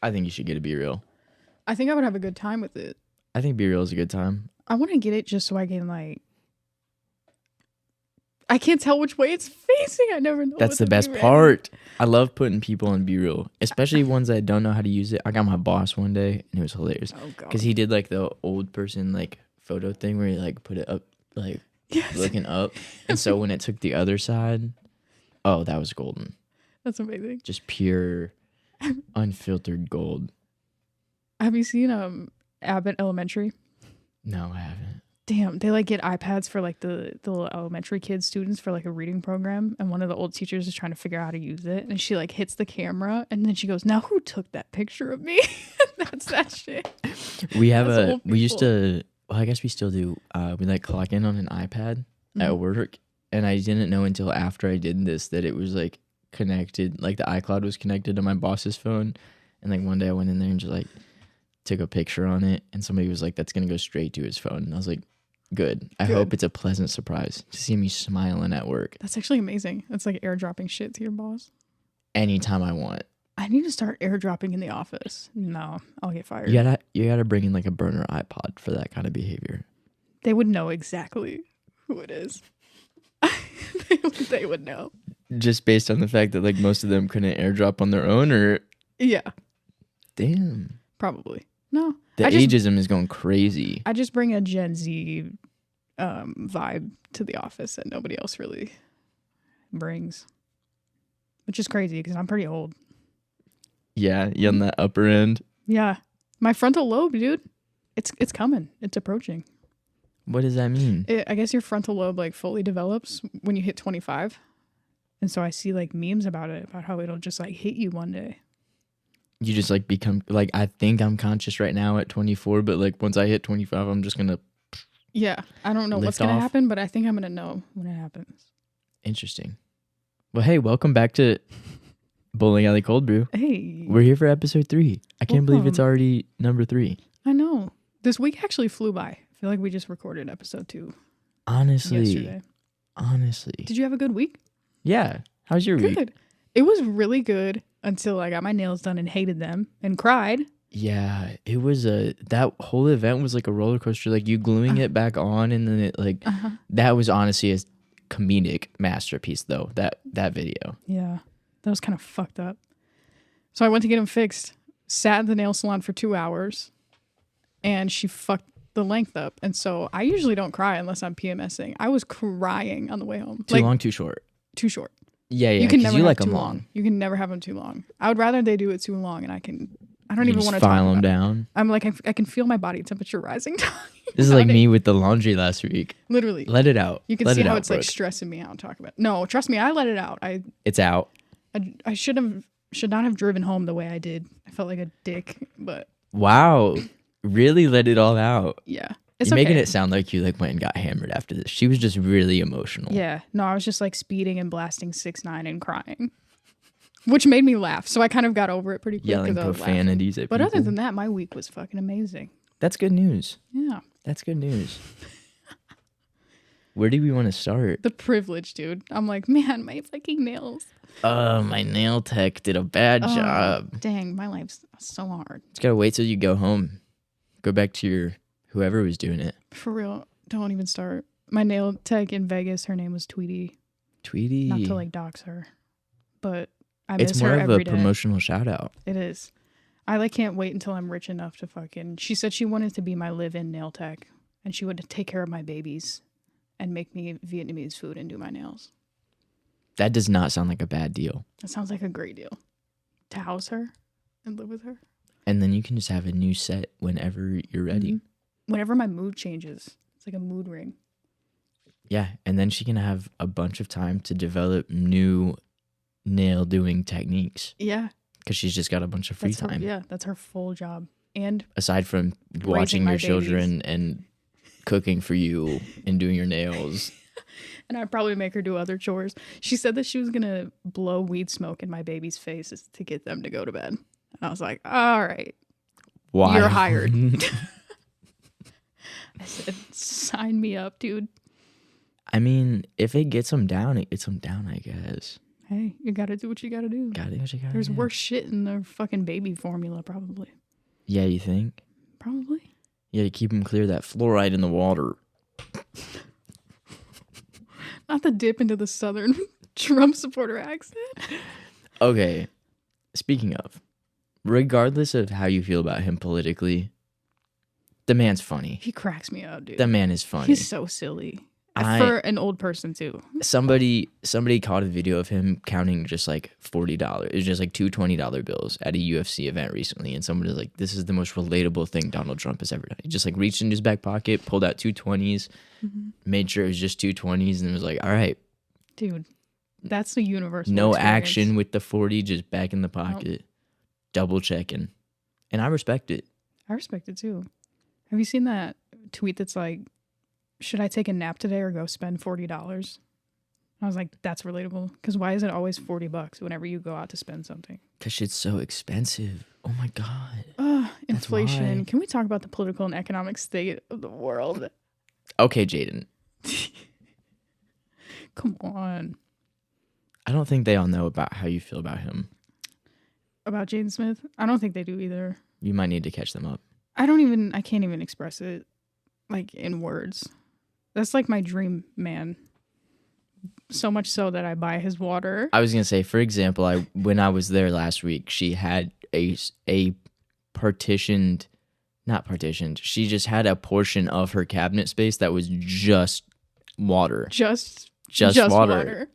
I think you should get a Be Real. I think I would have a good time with it. I think Be Real is a good time. I want to get it just so I can I can't tell which way it's facing. I never know. That's the best part. I love putting people on Be Real, especially ones that don't know how to use it. I got my boss one day, and it was hilarious. Oh, God. Because he did like the old person like photo thing where he like put it up, like looking up. And so when it took the other side, oh, that was golden. That's amazing. Just pure, unfiltered gold. Have you seen Abbott Elementary? No, I haven't. Damn, they like get iPads for like the little elementary kids, students for like a reading program, and one of the old teachers is trying to figure out how to use it, and she like hits the camera, and then she goes, "Now who took that picture of me?" That's that shit. We have we used to, well, I guess we still do. We like clock in on an iPad at work, and I didn't know until after I did this that it was like connected, like the iCloud was connected to my boss's phone, and like one day I went in there and just like took a picture on it, and somebody was like, "That's gonna go straight to his phone," and I was like, Good. I hope it's a pleasant surprise to see me smiling at work. That's actually amazing. It's like airdropping shit to your boss. Anytime I want. I need to start airdropping in the office. No, I'll get fired. You gotta bring in like a burner iPod for that kind of behavior. They would know exactly who it is. They would know. Just based on the fact that like most of them couldn't airdrop on their own, or yeah. Damn. Probably. No. The ageism is going crazy. I just bring a Gen Z vibe to the office that nobody else really brings. Which is crazy because I'm pretty old. Yeah, you're on that upper end. Yeah. My frontal lobe, dude. It's coming. It's approaching. What does that mean? I guess your frontal lobe like fully develops when you hit 25. And so I see like memes about it, about how it'll just like hit you one day. You just like become like, I think I'm conscious right now at 24, but like once I hit 25, I'm just gonna. Yeah, I don't know what's gonna happen, but I think I'm gonna know when it happens. Interesting. Well, hey, welcome back to Bowling Alley Cold Brew. Hey, we're here for episode 3. I can't believe it's already number 3. I know. This week actually flew by. I feel like we just recorded episode 2. Honestly. Did you have a good week? Yeah. How's your week? Good. It was really good until I got my nails done and hated them and cried. Yeah, it was that whole event was like a roller coaster. Like you gluing it back on, and then it like that was honestly a comedic masterpiece though. That video. Yeah, that was kind of fucked up. So I went to get them fixed. Sat in the nail salon for 2 hours, and she fucked the length up. And so I usually don't cry unless I'm PMSing. I was crying on the way home. Too long, too short. Too short. Yeah, you can never like them long. You can never have them too long. I would rather they do it too long, and I don't even want to file them down. I'm like, I can feel my body temperature rising. This is like me with the laundry last week. Literally. Let it out. You can see how it's like stressing me out talking about it. No, trust me, I let it out. It's out. I should not have driven home the way I did. I felt like a dick, but. Wow. Really let it all out. Yeah. You're making it sound like you like went and got hammered after this. She was just really emotional. Yeah. No, I was just like speeding and blasting 6ix9ine and crying, which made me laugh. So I kind of got over it pretty quick. Yelling profanities at people. But other than that, my week was fucking amazing. That's good news. Yeah. That's good news. Where do we want to start? The privilege, dude. I'm like, man, my fucking nails. My nail tech did a bad job. Dang, my life's so hard. Just gotta wait till you go home. Go back to your whoever was doing it. For real. Don't even start. My nail tech in Vegas, her name was Tweety. Tweety. Not to like dox her, but I miss her every day. It's more of a promotional shout out. It is. I like can't wait until I'm rich enough to fucking. She said she wanted to be my live-in nail tech, and she would take care of my babies and make me Vietnamese food and do my nails. That does not sound like a bad deal. That sounds like a great deal. To house her and live with her. And then you can just have a new set whenever you're ready. Mm-hmm. Whenever my mood changes. It's like a mood ring. Yeah, and then she can have a bunch of time to develop new nail doing techniques. Yeah. Because she's just got a bunch of free time. Yeah, that's her full job. And aside from watching your children and cooking for you and doing your nails. And I'd probably make her do other chores. She said that she was going to blow weed smoke in my baby's faces to get them to go to bed. And I was like, all right. Why? You're hired. I said, sign me up, dude. I mean, if it gets them down, it gets them down, I guess. Hey, you gotta do what you gotta do. Gotta do what you gotta There's do. worse shit in the fucking baby formula, probably. Yeah, you think? Probably. Yeah, to keep them clear of that fluoride in the water. Not the dip into the southern Trump supporter accent. Okay, speaking of, regardless of how you feel about him politically, the man's funny. He cracks me up, dude. The man is funny. He's so silly. For an old person, too. Somebody caught a video of him counting just like $40. It was just like two $20 bills at a UFC event recently. And someone was like, this is the most relatable thing Donald Trump has ever done. He just like reached in his back pocket, pulled out two 20s, made sure it was just two 20s, and was like, all right. Dude, that's the universal No experience. action with the 40, just back in the pocket, nope. Double checking. And I respect it. I respect it too. Have you seen that tweet that's like, should I take a nap today or go spend $40? I was like, that's relatable. Because why is it always $40 whenever you go out to spend something? Because shit's so expensive. Oh my God. Inflation. Can we talk about the political and economic state of the world? Okay, Jaden. Come on. I don't think they all know about how you feel about him. About Jaden Smith? I don't think they do either. You might need to catch them up. I can't even express it like in words. That's like my dream man. So much so that I buy his water. I was going to say, for example, when I was there last week, she had a not partitioned. She just had a portion of her cabinet space that was just water. Just water.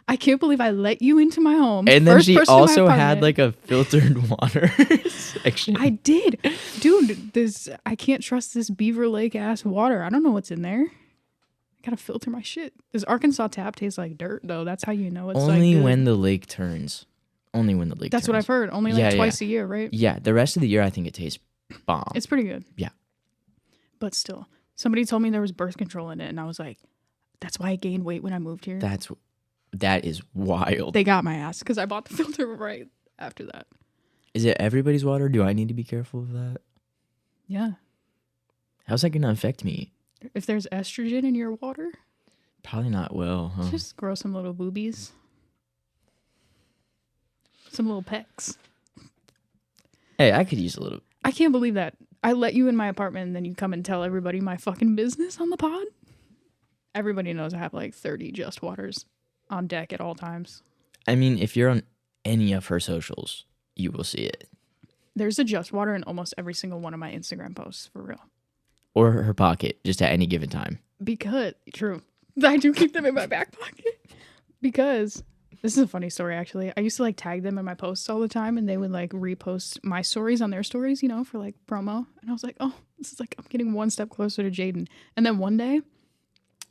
I can't believe I let you into my home. And then she also had like a filtered water section. I did. Dude, I can't trust this Beaver Lake ass water. I don't know what's in there. I gotta filter my shit. This Arkansas tap tastes like dirt, though. That's how you know it's only like when the lake turns. Only when the lake turns. That's what I've heard. Only like twice a year, right? Yeah. The rest of the year, I think it tastes bomb. It's pretty good. Yeah. But still, somebody told me there was birth control in it, and I was like, that's why I gained weight when I moved here. That is wild. They got my ass because I bought the filter right after that. Is it everybody's water? Do I need to be careful of that? Yeah. How's that going to affect me? If there's estrogen in your water? Probably not well, huh? Just grow some little boobies. Some little pecs. Hey, I could use a little. I can't believe that. I let you in my apartment and then you come and tell everybody my fucking business on the pod. Everybody knows I have like 30 Just Waters on deck at all times. I mean, if you're on any of her socials, you will see it. There's a Just Water in almost every single one of my Instagram posts, for real. Or her pocket, just at any given time. True. I do keep them in my back pocket. Because, this is a funny story actually. I used to like tag them in my posts all the time and they would like repost my stories on their stories, you know, for like promo. And I was like, oh, this is like, I'm getting one step closer to Jaden. And then one day,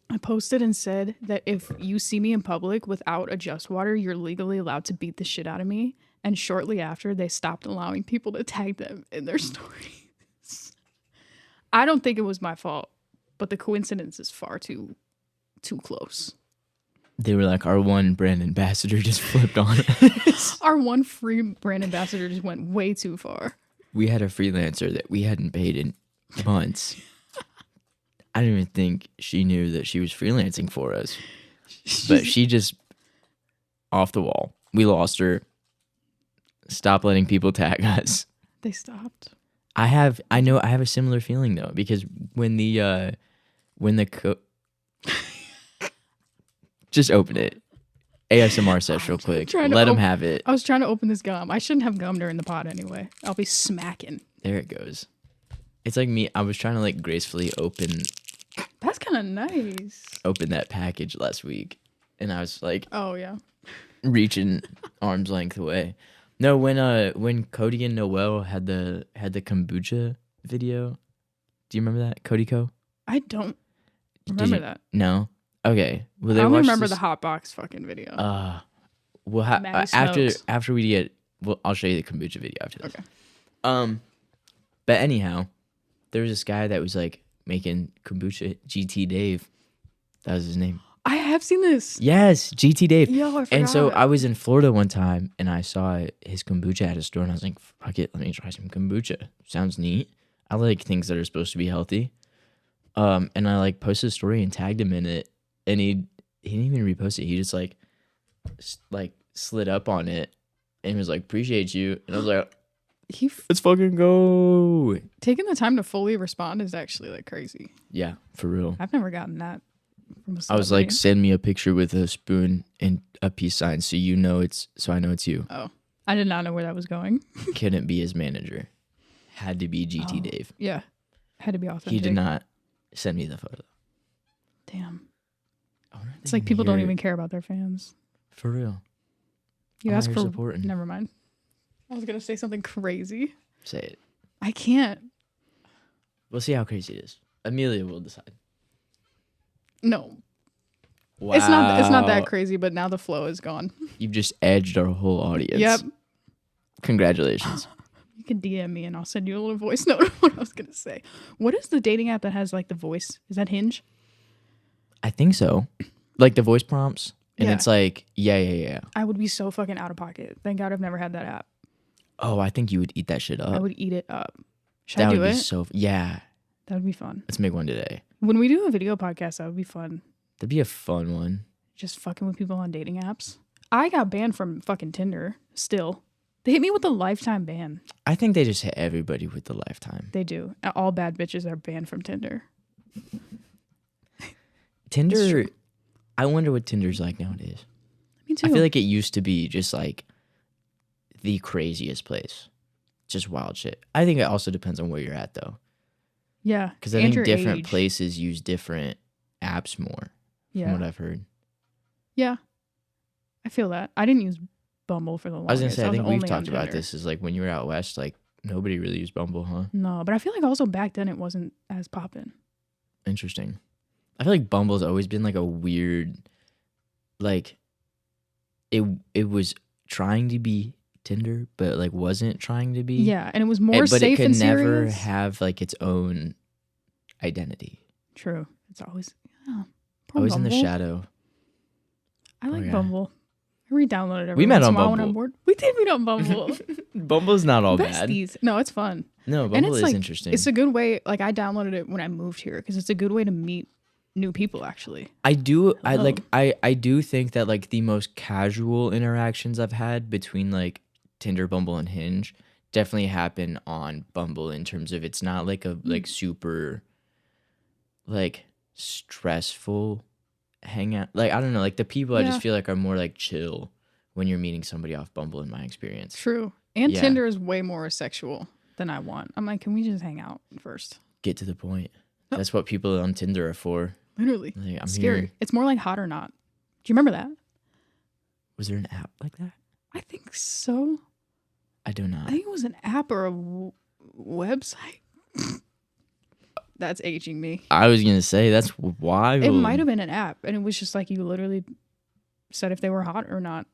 I posted and said that if you see me in public without a Just Water, you're legally allowed to beat the shit out of me. And shortly after, they stopped allowing people to tag them in their stories. I don't think it was my fault, but the coincidence is far too close. They were like, our one brand ambassador just flipped on us. Our one free brand ambassador just went way too far. We had a freelancer that we hadn't paid in months. I don't even think she knew that she was freelancing for us. But she just, off the wall. We lost her. Stop letting people tag us. They stopped. I have a similar feeling though, because when the just open it. ASMR session real quick. Let them have it. I was trying to open this gum. I shouldn't have gum during the pod anyway. I'll be smacking. There it goes. It's like me. I was trying to like gracefully open. That's kind of nice. Open that package last week, and I was like, oh yeah, reaching arm's length away. No, when Cody and Noel had the kombucha video. Do you remember that, Cody Co? I don't remember that. No. Okay. Well, I only remember the hot box fucking video. We'll after we get. Well, I'll show you the kombucha video after this. Okay. But anyhow, there was this guy that was like making kombucha. GT Dave. That was his name. I have seen this. Yes, GT Dave. Yo, I forgot. And so I was in Florida one time, and I saw his kombucha at a store, and I was like, "Fuck it, let me try some kombucha. Sounds neat. I like things that are supposed to be healthy." And I like posted a story and tagged him in it, and he didn't even repost it. He just like slid up on it and was like, appreciate you. And I was like, He let's fucking go. taking the time to fully respond is actually like crazy. Yeah, for real. I've never gotten that from a I was like, send me a picture with a spoon and a peace sign so I know it's you. Oh, I did not know where that was going. Couldn't be his manager. Had to be GT Dave. Yeah, had to be authentic. He did not send me the photo. Damn. It's like people don't even care about their fans. For real. You ask for supporting. Never mind. I was gonna say something crazy. Say it. I can't. We'll see how crazy it is. Amelia will decide. No. Wow. It's not that crazy, but now the flow is gone. You've just edged our whole audience. Yep. Congratulations. You can DM me and I'll send you a little voice note of what I was gonna say. What is the dating app that has like the voice? Is that Hinge? I think so. Like the voice prompts. And Yeah. it's like, yeah. I would be so fucking out of pocket. Thank God I've never had that app. Oh, I think you would eat that shit up. I would eat it up. Should That I do would it? be so. Yeah. That would be fun. Let's make one today. When we do a video podcast, that would be fun. That'd be a fun one. Just fucking with people on dating apps. I got banned from fucking Tinder still. They hit me with a lifetime ban. I think they just hit everybody with the lifetime. They do. All bad bitches are banned from Tinder. Tinder, I wonder what Tinder's like nowadays. Me too. I feel like it used to be just like the craziest place. Just wild shit. I think it also depends on where you're at though. Yeah. Because I and think your different age. places use different apps more, Yeah. from what I've heard. Yeah. I feel that. I didn't use Bumble for the longest. I was going to say, I think we've only on talked about Tinder. this, is like when you were out west, like nobody really used Bumble, huh? No, but I feel like also back then it wasn't as poppin'. Interesting. I feel like Bumble's always been like a weird, like, it was trying to be Tinder, but like wasn't trying to be. Yeah, and it was more but safe it could and never serious. have like its own identity. True. It's always Always in the Bumble. shadow. I like yeah. Bumble. I re-download it every We met once on in a while when Bumble. I'm bored. We did meet on Bumble. Bumble's not all bad. Besties. No, it's fun. No, And Bumble it's is like, interesting. It's a good way. Like I downloaded it when I moved here because it's a good way to meet new people. Actually, I do. Hello. I do think that like the most casual interactions I've had between like Tinder, Bumble, and Hinge definitely happen on Bumble in terms of it's not like a like super like stressful hangout. Like I don't know, like the people I Yeah. just feel like are more like chill when you're meeting somebody off Bumble in my experience. true. And Yeah. Tinder is way more sexual than I want. I'm like, can we just hang out first? Get to the point. No. That's what people on Tinder are for. Literally, Like, I'm scary. here. It's more like Hot or Not. Do you remember that? Was there an app like that? I think so. I do not. I think it was an app or a website. That's aging me. I was gonna say that's wild. It might have been an app, and it was just like you literally said if they were hot or not.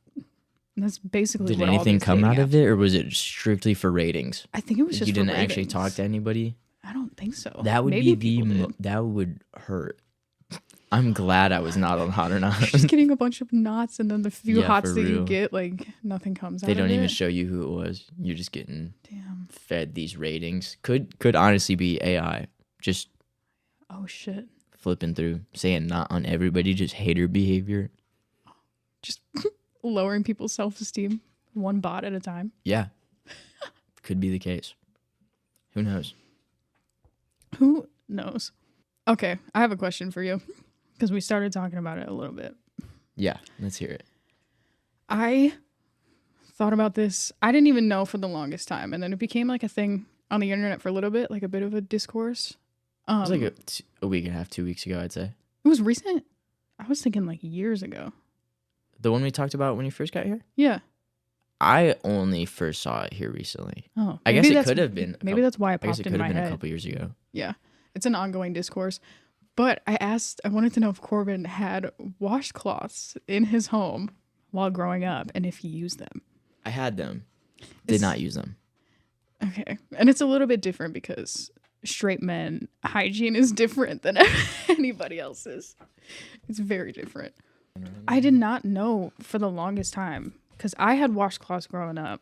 And that's basically Did what all anything these come dating out of apps- it, or was it strictly for ratings? I think it was just You for didn't actually ratings. talk to anybody. I don't think so. That would Maybe be people did. that would hurt. I'm glad I was not on Hot or Not. Just getting a bunch of knots, and then the few Yeah, hots for that you real. get, like nothing comes out. They of don't even it. show you who it was. You're just getting Damn. fed these ratings. Could honestly be AI. Just Oh shit. flipping through, saying not on everybody, just hater behavior. Just lowering people's self-esteem one bot at a time. Yeah, could be the case. Who knows? Who knows? Okay, I have a question for you because we started talking about it a little bit. Yeah, let's hear it. I thought about this. I didn't even know for the longest time, and then it became like a thing on the internet for a little bit, like a bit of a discourse. It was like a week and a half, 2 weeks ago, I'd say. It was recent. I was thinking like years ago. The one we talked about when you first got here? Yeah. I only first saw it here recently. Oh, I guess it could have been. Maybe that's why it I guess popped it in could my have been a head. couple years ago. Yeah, it's an ongoing discourse. But I wanted to know if Corbin had washcloths in his home while growing up, and if he used them. I had them. Did It's- not use them. Okay, and it's a little bit different because straight men hygiene is different than anybody else's. It's very different. I did not know for the longest time because I had washcloths growing up,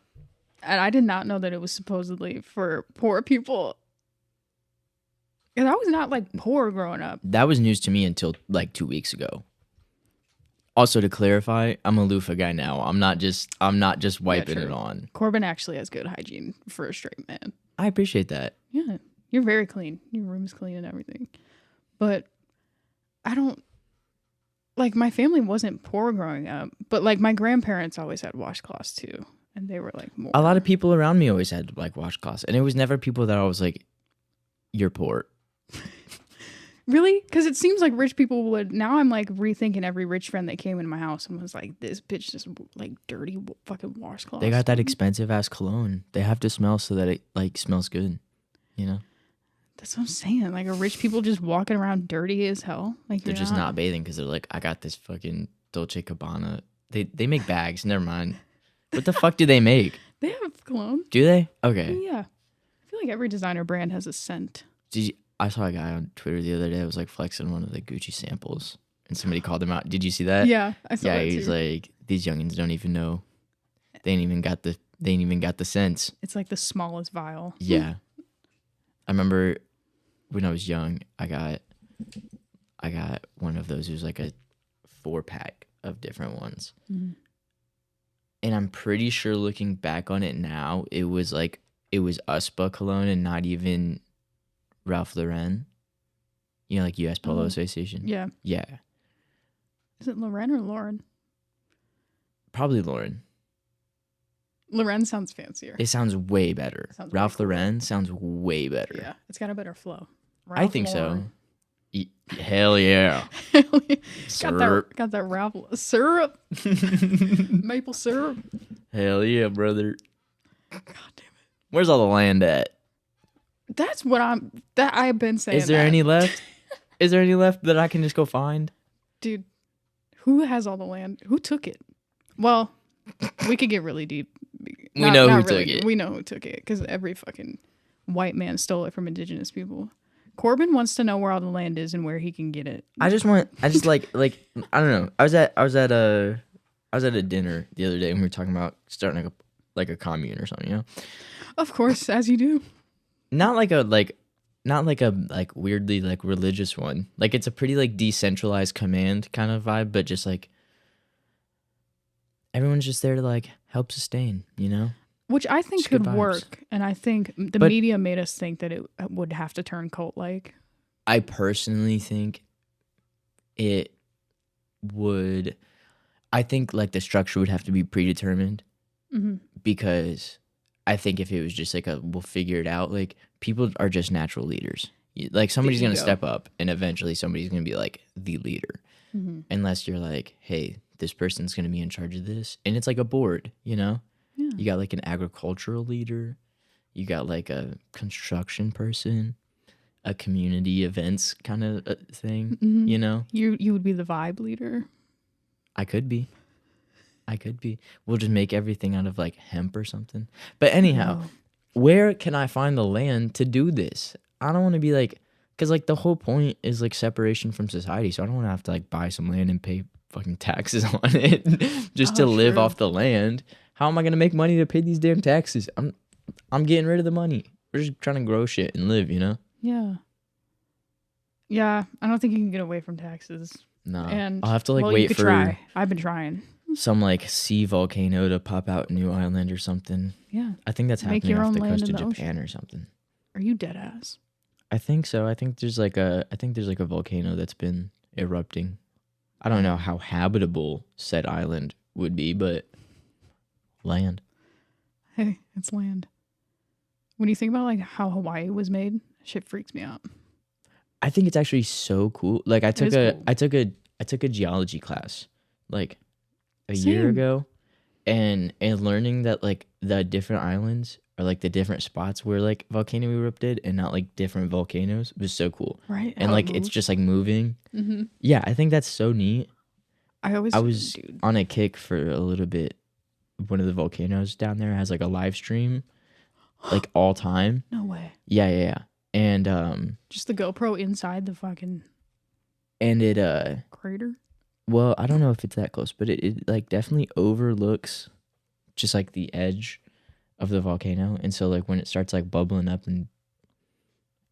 and I did not know that it was supposedly for poor people. And I was not like poor growing up. That was news to me until like 2 weeks ago. Also, to clarify, I'm a loofah guy now. I'm not just wiping it on. Corbin actually has good hygiene for a straight man. I appreciate that. Yeah, you're very clean. Your room's clean and everything. But I don't like my family wasn't poor growing up, but like my grandparents always had washcloths too, and they were like more. A lot of people around me always had like washcloths, and it was never people that I was like, "You're poor." Really? Because it seems like rich people would. Now I'm like rethinking every rich friend that came into my house and was like, "This bitch just like dirty fucking washcloths." They got that expensive ass cologne. They have to smell so that it like smells good, you know. That's what I'm saying. Like, are rich people just walking around dirty as hell? Like they're just not bathing because they're like, I got this fucking Dolce Gabbana. They make bags. Never mind. What the fuck do they make? They have cologne. Do they? Okay. Yeah. I feel like every designer brand has a scent. I saw a guy on Twitter the other day that was like flexing one of the Gucci samples, and somebody called him out. Did you see that? Yeah, I saw that he's too. like, these youngins don't even know. They ain't even got the sense. It's like the smallest vial. Yeah. I remember when I was young, I got one of those. It was like a 4-pack of different ones. Mm-hmm. And I'm pretty sure looking back on it now, it was USPA cologne and not even Ralph Lauren. You know, like US Polo Association. Yeah. Yeah. Is it Loren or Lauren? Probably Lauren. Loren sounds fancier. It sounds way better. Ralph cool. Lauren sounds way better. Yeah, it's got a better flow. I think Lauren. So. Hell yeah. Syrup. Got that Ralph syrup. Maple syrup. Hell yeah, brother. God damn it. Where's all the land at? That's what I've been saying. Is there any left? Is there any left that I can just go find? Dude, who has all the land? Who took it? Well, we could get really deep. We know who took it. We know who took it because every fucking white man stole it from indigenous people. Corbin wants to know where all the land is and where he can get it. I just like I don't know. I was at a dinner the other day and we were talking about starting like a commune or something, you know? Of course, as you do. Not like a weirdly like religious one. Like it's a pretty like decentralized command kind of vibe, but just like everyone's just there to like help sustain, you know? Which I think just could work, and I think the media made us think that it would have to turn cult-like. I personally think it would. I think like the structure would have to be predetermined, because I think if it was just like we'll figure it out, like people are just natural leaders. Like somebody's gonna step up, and eventually somebody's gonna be like the leader, unless you're like, hey, this person's gonna be in charge of this, and it's like a board, you know. Yeah. You got like an agricultural leader, you got like a construction person, a community events kind of thing, you know? You would be the vibe leader. I could be. We'll just make everything out of like hemp or something. But anyhow, where can I find the land to do this? I don't want to be like, because like the whole point is like separation from society. So I don't want to have to like buy some land and pay fucking taxes on it just to live off the land. How am I gonna make money to pay these damn taxes? I'm getting rid of the money. We're just trying to grow shit and live, you know? Yeah. Yeah, I don't think you can get away from taxes. No. And I'll have to like you wait could for try. I've been trying. Some like sea volcano to pop out New Island or something. Yeah. I think that's Make happening your off own the land coast in of the Japan ocean. or something. Are you dead ass? I think so. I think there's like a volcano that's been erupting. I don't know how habitable said island would be, but land. Hey, it's land. When you think about like how Hawaii was made, shit freaks me out. I think it's actually so cool. Like I took a geology class like a year ago, and learning that like the different islands or like the different spots where like volcano erupted and not like different volcanoes was so cool. Right. And like it's just like moving. Mm-hmm. Yeah, I think that's so neat. I was on a kick for a little bit. One of the volcanoes down there has like a live stream, like all time. No way. Yeah. And just the GoPro inside the fucking and it crater. Well, I don't know if it's that close, but it like definitely overlooks just like the edge of the volcano, and so like when it starts like bubbling up and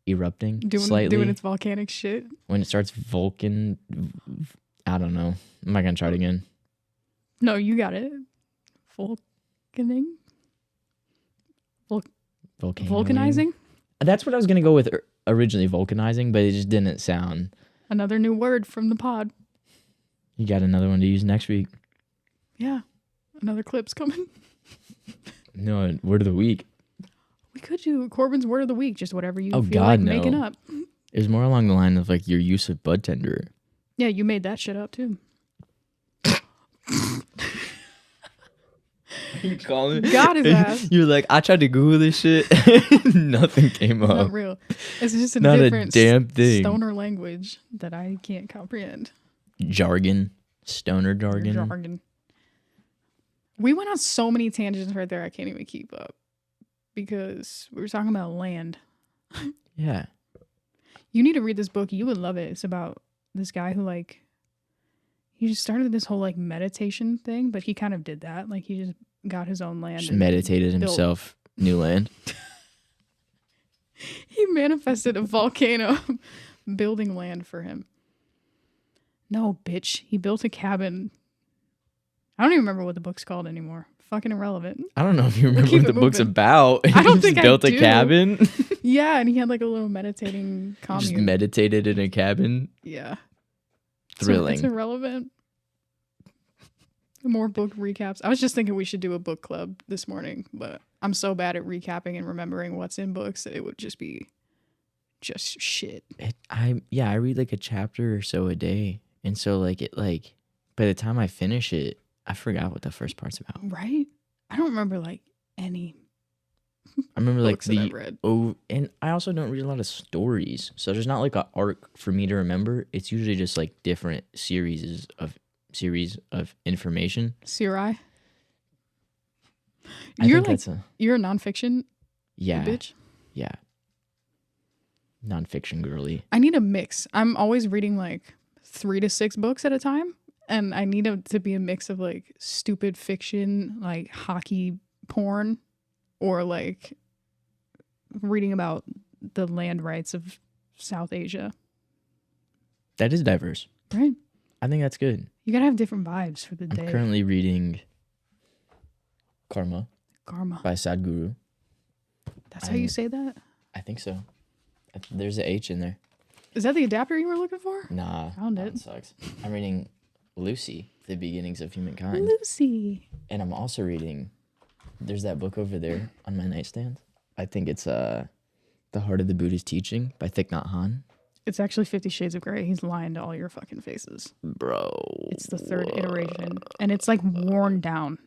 erupting slightly, doing its volcanic shit. When it starts I don't know. I'm not gonna try it again. No, you got it. Vulcanizing? Vulcanizing? That's what I was gonna go with originally, vulcanizing, but it just didn't sound. Another new word from the pod. You got another one to use next week. Yeah. Another clip's coming. No, word of the week. We could do Corbin's word of the week, just whatever you feel God, like no. making up. It was more along the line of like your use of bud tender. Yeah, you made that shit up too. You calling? Got his ass. You're like, I tried to Google this shit. Nothing came up. Not real. It's just a Not different a damn thing. stoner language that I can't comprehend. Jargon. Stoner jargon. We went on so many tangents right there, I can't even keep up. Because we were talking about land. Yeah. You need to read this book. You would love it. It's about this guy who like, he just started this whole like meditation thing, but he kind of did that. Like he just got his own land. Just meditated himself new land. He manifested a volcano building land for him. No, bitch. He built a cabin. I don't even remember what the book's called anymore. Fucking irrelevant. I don't know if you remember what the book's about. I don't think I built do. a cabin. Yeah, and he had like a little meditating commune. Just meditated in a cabin. Yeah. Thrilling. It's irrelevant. More book recaps. I was just thinking we should do a book club this morning, but I'm so bad at recapping and remembering what's in books that it would just be just shit. I read like a chapter or so a day. And so like by the time I finish it, I forgot what the first part's about. Right? I don't remember like any I remember like that I've read. And I also don't read a lot of stories. So there's not like an arc for me to remember. It's usually just like different series of information. Siri? You're a nonfiction yeah, bitch? Yeah. Nonfiction girly. I need a mix. I'm always reading like 3 to 6 books at a time. And I need it to be a mix of like stupid fiction, like hockey porn, or like reading about the land rights of South Asia. That is diverse. Right. I think that's good. You gotta have different vibes for the day. I'm currently reading Karma by Sadhguru. That's how you say that? I think so. There's an H in there. Is that the adapter you were looking for? Nah. Found it. That sucks. I'm reading Lucy, The Beginnings of Humankind. Lucy. And I'm also reading, there's that book over there on my nightstand. I think it's The Heart of the Buddha's Teaching by Thich Nhat Hanh. It's actually 50 Shades of Grey. He's lying to all your fucking faces. Bro. It's the 3rd iteration. And it's like worn down.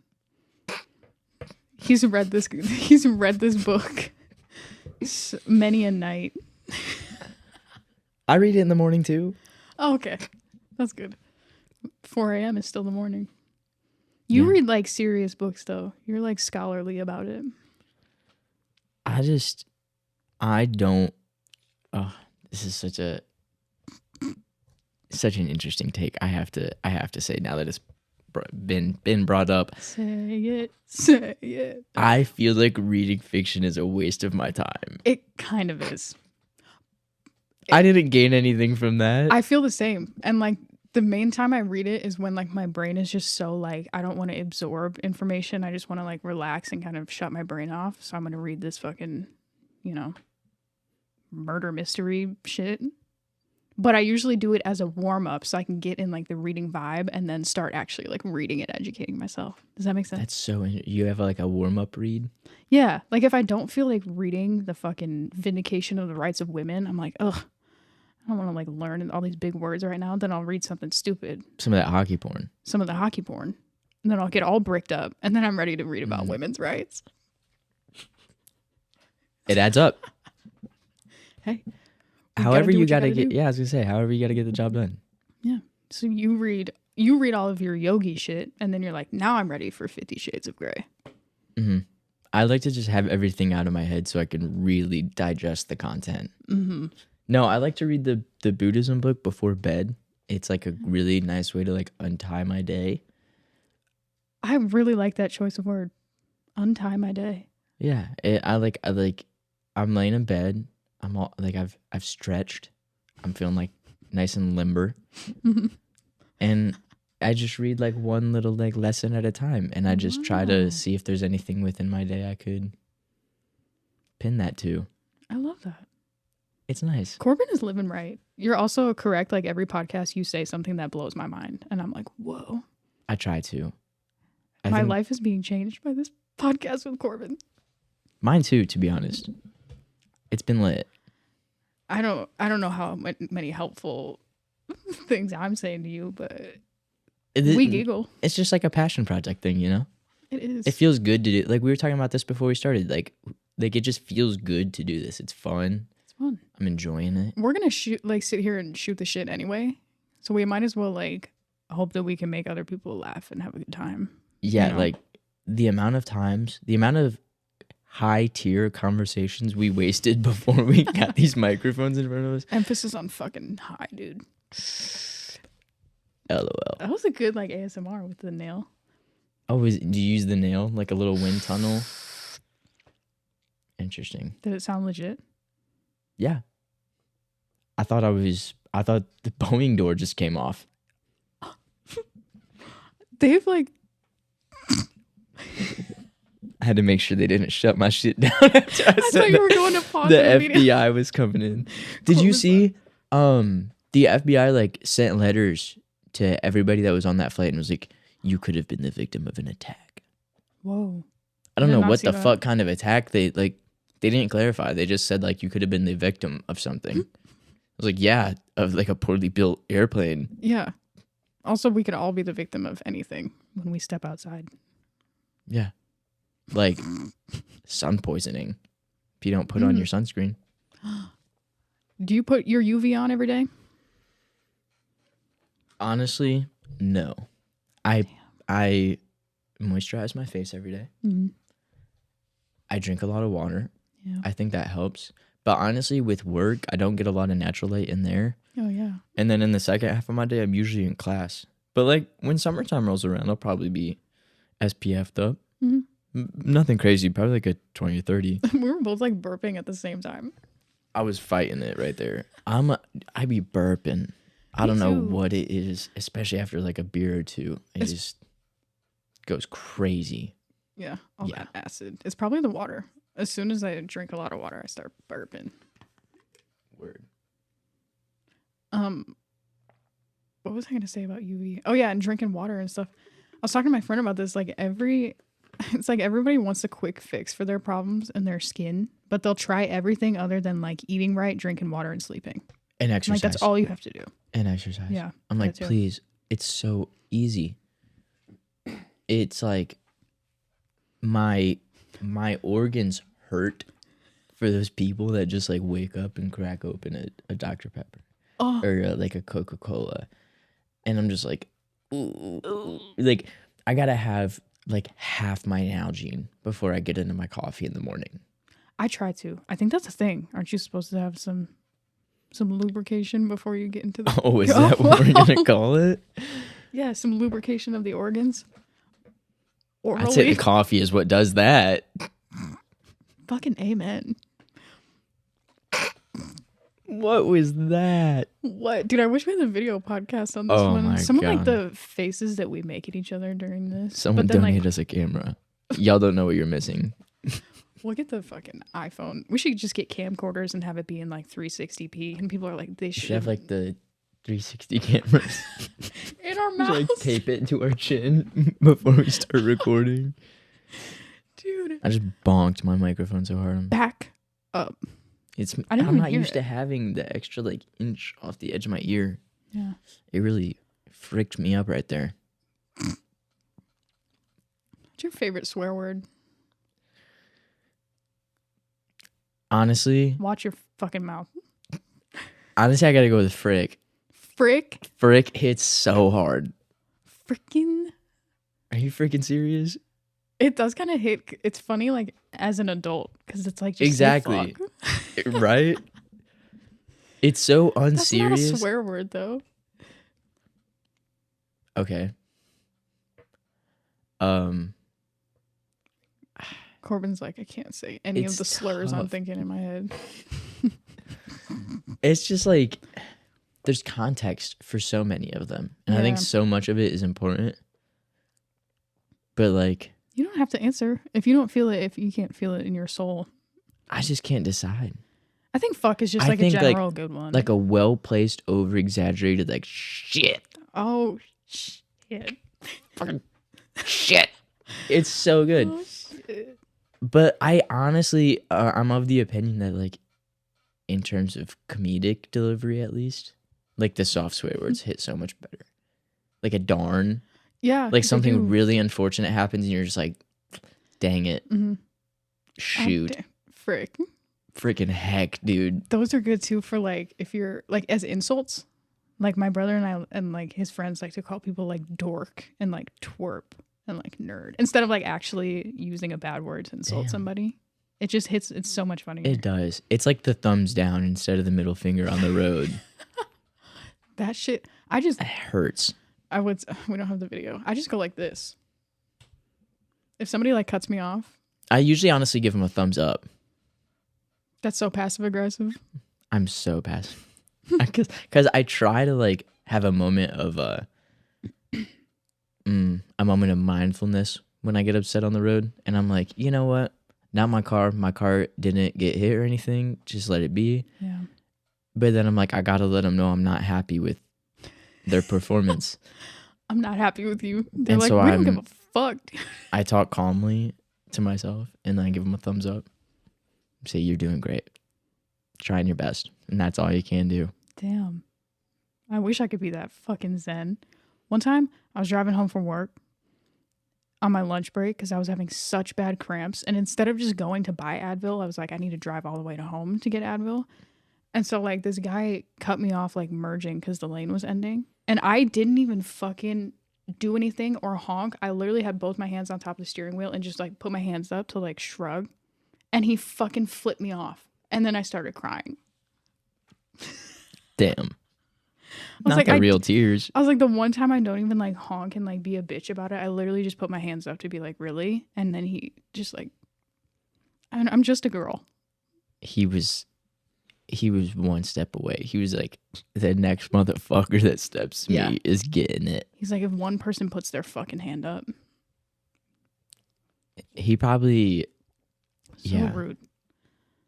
He's read this book many a night. I read it in the morning too. Oh, okay. That's good. 4 a.m. is still the morning. You read like serious books though. You're like scholarly about it. I don't. Oh, this is such an interesting take. I have to say now that it's been brought up. Say it. I feel like reading fiction is a waste of my time. It kind of is. I didn't gain anything from that. I feel the same. And like the main time I read it is when like my brain is just so like I don't want to absorb information. I just want to like relax and kind of shut my brain off. So I'm going to read this fucking, murder mystery shit. But I usually do it as a warm up so I can get in like the reading vibe and then start actually like reading and educating myself. Does that make sense? That's so you have like a warm up read? Yeah. Like if I don't feel like reading the fucking Vindication of the Rights of Women, I'm like, ugh, I don't want to like learn all these big words right now. Then I'll read something stupid. Some of that hockey porn. And then I'll get all bricked up and then I'm ready to read about women's rights. It adds up. Hey. However you gotta get, I was gonna say, however you gotta get the job done. Yeah. So you read all of your yogi shit, and then you're like, now I'm ready for 50 Shades of Grey. Mm-hmm. I like to just have everything out of my head so I can really digest the content. Mm-hmm. No, I like to read the Buddhism book before bed. It's like a really nice way to like untie my day. I really like that choice of word, untie my day. Yeah, I'm laying in bed. I'm all like I've stretched. I'm feeling like nice and limber. Mm-hmm. and I just read like one little like lesson at a time, and I just try to see if there's anything within my day I could pin that to. I love that. It's nice. Corbin is living right. You're also correct. Like every podcast, you say something that blows my mind, and I'm like, whoa. I try to. My life is being changed by this podcast with Corbin. Mine too, to be honest. It's been lit. I don't know how many helpful things I'm saying to you, but we giggle. It's just like a passion project thing, you know? It is. It feels good to do. Like we were talking about this before we started. Like it just feels good to do this. It's fun. It's fun. I'm enjoying it. We're gonna sit here and shoot the shit anyway. So we might as well like hope that we can make other people laugh and have a good time. Yeah, you know? Like the amount of high tier conversations we wasted before we got these microphones in front of us. Emphasis on fucking high, dude. LOL. That was a good like ASMR with the nail. Oh, do you use the nail like a little wind tunnel? Interesting. Did it sound legit? Yeah. I thought the Boeing door just came off. They've like I had to make sure they didn't shut my shit down after I thought you were going to pause the FBI was coming in. Did you see the FBI like sent letters to everybody that was on that flight and was like, you could have been the victim of an attack. Whoa. I don't know what the fuck kind of attack they didn't clarify. They just said like you could have been the victim of something. I was like, yeah, of like a poorly built airplane. Yeah. Also, we could all be the victim of anything when we step outside. Yeah. Like sun poisoning if you don't put on your sunscreen. Do you put your UV on every day? Honestly, no. I moisturize my face every day. Mm-hmm. I drink a lot of water. Yeah. I think that helps. But honestly, with work, I don't get a lot of natural light in there. Oh, yeah. And then in the second half of my day, I'm usually in class. But like when summertime rolls around, I'll probably be SPF'd up. Mm-hmm. Nothing crazy, probably like a 20 or 30. We were both like burping at the same time. I was fighting it right there. I be burping. I don't know what it is, especially after like a beer or two. It just goes crazy. Yeah, all that acid. It's probably the water. As soon as I drink a lot of water, I start burping. Word. What was I going to say about UV? Oh, yeah, and drinking water and stuff. I was talking to my friend about this. It's like everybody wants a quick fix for their problems and their skin, but they'll try everything other than like eating right, drinking water, and sleeping. And exercise. Like that's all you have to do. And exercise. Yeah. I'm like, please, it's so easy. It's like my organs hurt for those people that just like wake up and crack open a Dr. Pepper or like a Coca-Cola. And I'm just like, ooh. Like I gotta have like half my Nalgene before I get into my coffee in the morning. I try to. I think that's a thing. Aren't you supposed to have some lubrication before you get into the... Oh, is that what we're gonna call it? Yeah, some lubrication of the organs. Orally. I'd say the coffee is what does that. Fucking amen. What was that? What? Dude, I wish we had a video podcast on this one. My Some God. of like the faces that we make at each other during this. Someone donate us a camera. Y'all don't know what you're missing. We'll get the fucking iPhone. We should just get camcorders and have it be in like 360p. And people are like, they should have like the 360 cameras in our mouths. Like tape it to our chin before we start recording. Dude, I just bonked my microphone so hard. Back up. I'm not used to having the extra like inch off the edge of my ear. Yeah. It really fricked me up right there. What's your favorite swear word? Honestly. Watch your fucking mouth. Honestly, I gotta go with frick. Frick? Frick hits so hard. Frickin'? Are you freaking serious? It does kind of hit. It's funny, like, as an adult, because it's like, just exactly. Right? It's so unserious. That's not a swear word, though. Okay. Corbin's like, I can't say any of the slurs I'm thinking in my head. It's just like, there's context for so many of them. And I think so much of it is important. But like, you don't have to answer if you don't feel it, if you can't feel it in your soul. I just can't decide. I think fuck is just like a general good one. Like a well-placed, over-exaggerated, like, shit. Oh, shit. Fucking shit. It's so good. Oh, shit. But I honestly, I'm of the opinion that, like, in terms of comedic delivery, at least, like the soft swear words hit so much better. Like a darn. Yeah. Like something really unfortunate happens and you're just like, dang it. Mm-hmm. Shoot. Frick. Freaking heck, dude. Those are good too for like, if you're like as insults. Like my brother and I and like his friends like to call people like dork and like twerp and like nerd instead of like actually using a bad word to insult somebody. It just hits. It's so much funnier. It does. It's like the thumbs down instead of the middle finger on the road. That shit. It hurts. We don't have the video. I just go like this. If somebody like cuts me off, I usually honestly give them a thumbs up. That's so passive aggressive. I'm so passive. Because I try to like have a moment of a moment of mindfulness when I get upset on the road, and I'm like, you know what? Not my car. My car didn't get hit or anything. Just let it be. Yeah. But then I'm like, I gotta let them know I'm not happy with their performance. I'm not happy with you. They're and like, so we don't give a fuck. I talk calmly to myself, and then I give them a thumbs up. Say, you're doing great. Trying your best. And that's all you can do. Damn. I wish I could be that fucking zen. One time, I was driving home from work on my lunch break because I was having such bad cramps. And instead of just going to buy Advil, I was like, I need to drive all the way to home to get Advil. And so, like, this guy cut me off, like, merging because the lane was ending. And I didn't even fucking do anything or honk. I literally had both my hands on top of the steering wheel and just, like, put my hands up to, like, shrug. And he fucking flipped me off. And then I started crying. Damn. Not like, the real tears. I was like, the one time I don't even like honk and like be a bitch about it, I literally just put my hands up to be like, really? And then he just like, I'm just a girl. He was one step away. He was like, the next motherfucker that steps me is getting it. He's like, if one person puts their fucking hand up. He probably... rude.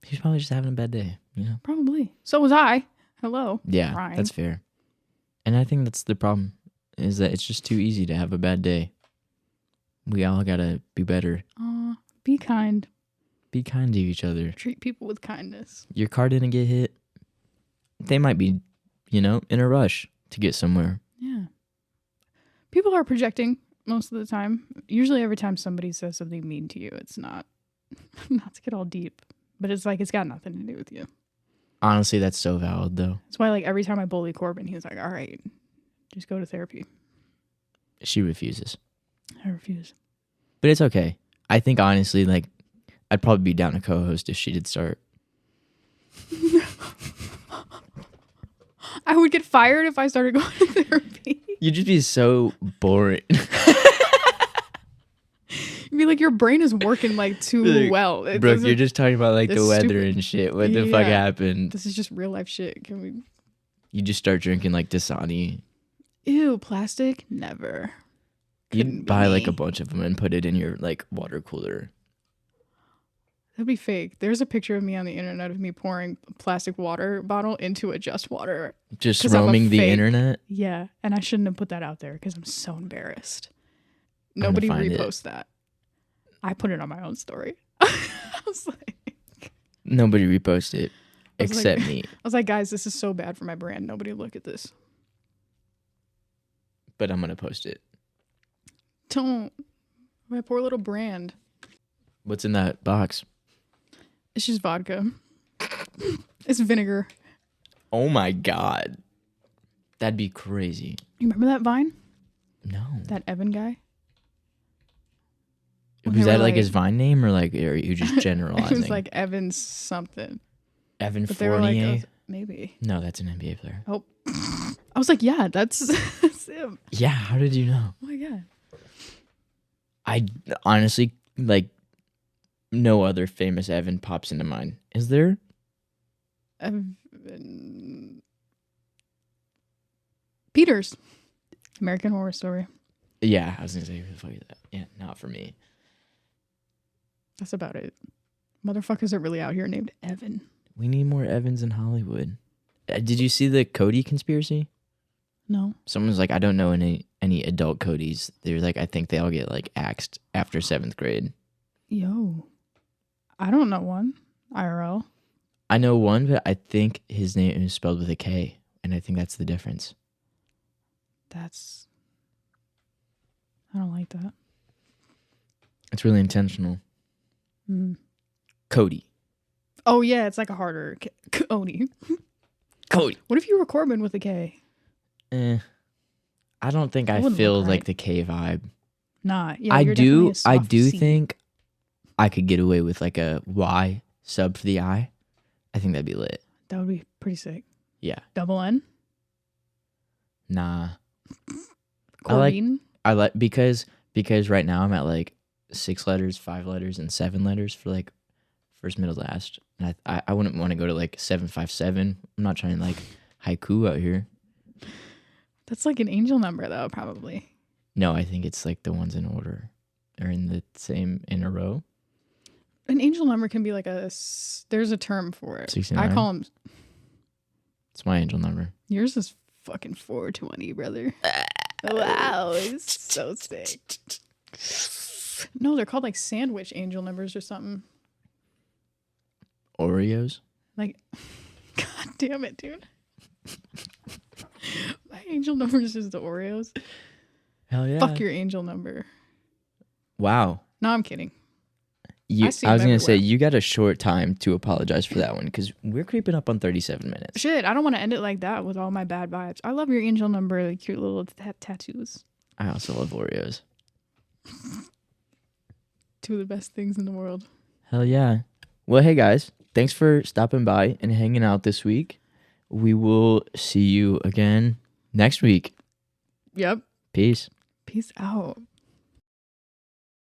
He's probably just having a bad day, you know? Probably. So was I. Hello. Yeah, Ryan. That's fair. And I think that's the problem, is that it's just too easy to have a bad day. We all gotta be better. Be kind. Be kind to each other. Treat people with kindness. Your car didn't get hit. They might be, in a rush to get somewhere. Yeah. People are projecting most of the time. Usually every time somebody says something mean to you, it's not to get all deep, but it's like, it's got nothing to do with you. Honestly, that's so valid, though. That's why, like, every time I bully Corbin, he's like, all right, just go to therapy. She refuses. I refuse. But it's okay. I think, honestly, like, I'd probably be down to co-host if she did start. I would get fired if I started going to therapy. You'd just be so boring. You'd be like, your brain is working, like, too well. Brooke, you're just talking about, like, the weather and shit. What the fuck happened? This is just real life shit. Can we... You just start drinking, like, Dasani. Ew, plastic? Never. You'd buy, like, a bunch of them and put it in your, like, water cooler. That'd be fake. There's a picture of me on the internet of me pouring a plastic water bottle into a Just Water. Just roaming the internet? Yeah, and I shouldn't have put that out there because I'm so embarrassed. Nobody repost that. I put it on my own story. I was like... Nobody repost it except me. I was like, guys, this is so bad for my brand. Nobody look at this. But I'm going to post it. Don't. My poor little brand. What's in that box? It's just vodka. It's vinegar. Oh my God. That'd be crazy. You remember that Vine? No. That Evan guy? Was that like his Vine name, or like, are you just generalizing? It was like Evan something. Evan Fournier? Like, maybe. No, that's an NBA player. Oh. I was like, yeah, that's him. Yeah, how did you know? Oh my God. I honestly, like, no other famous Evan pops into mind. Is there? Evan. Peters. American Horror Story. Yeah, I was gonna say, who the fuck is that? Yeah, not for me. That's about it. Motherfuckers are really out here named Evan. We need more Evans in Hollywood. Did you see the Cody conspiracy? No. Someone's like, I don't know any adult Codys. They're like, I think they all get like axed after 7th grade. Yo. I don't know one. IRL. I know one, but I think his name is spelled with a K, and I think that's the difference. I don't like that. It's really intentional. Mm. Cody. Oh, yeah, it's like a harder Cody. Cody. What if you were Corbin with a K? I don't think I feel like the K vibe. Nah, yeah, I do think I could get away with like a Y sub for the I. I think that'd be lit. That would be pretty sick. Yeah. Double N? Nah. Corbin? I like because right now I'm at like 6 letters, 5 letters, and 7 letters for like first, middle, last. And I wouldn't want to go to like 757. I'm not trying to like haiku out here. That's like an angel number though, probably. No, I think it's like the ones in order or in the same in a row. An angel number can be like there's a term for it. 69? I call them. It's my angel number. Yours is fucking 420, brother. Wow, it's so sick. No, they're called like sandwich angel numbers or something. Oreos? Like, god damn it, dude. My angel number is just the Oreos. Hell yeah. Fuck your angel number. Wow. No, I'm kidding. I was going to say, you got a short time to apologize for that one because we're creeping up on 37 minutes. Shit, I don't want to end it like that with all my bad vibes. I love your angel number, like cute little tattoos. I also love Oreos. 2 of the best things in the world. Hell yeah. Well, hey guys, thanks for stopping by and hanging out this week. We will see you again next week. Yep. Peace. Peace out.